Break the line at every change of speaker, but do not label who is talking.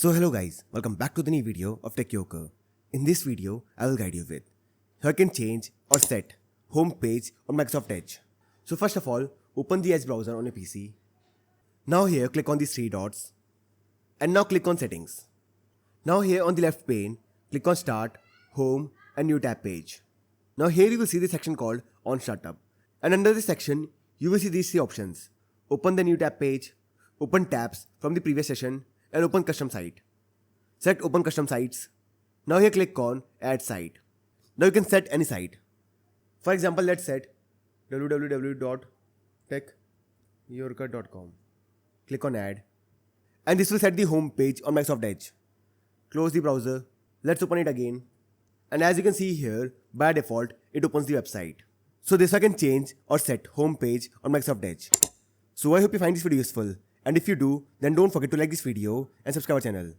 So hello guys, welcome back to the new video of Tech Yoker. In this video, I will guide you with how you can change or set home page on Microsoft Edge. So first of all, open the Edge browser on your PC. Now here click on these three dots and now click on settings. Now here on the left pane, click on start, home and new tab page. Now here you will see the section called on startup, and under this section you will see these three options: open the new tab page, open tabs from the previous session and open custom site. Select open custom sites. Now here click on add site. Now you can set any site. For example, let's set www.techyorker.com. Click on add and this will set the home page on Microsoft Edge. Close the browser. Let's open it again. And as you can see here, by default, it opens the website. So this I can change or set home page on Microsoft Edge. So I hope you find this video useful. And if you do, then don't forget to like this video and subscribe our channel.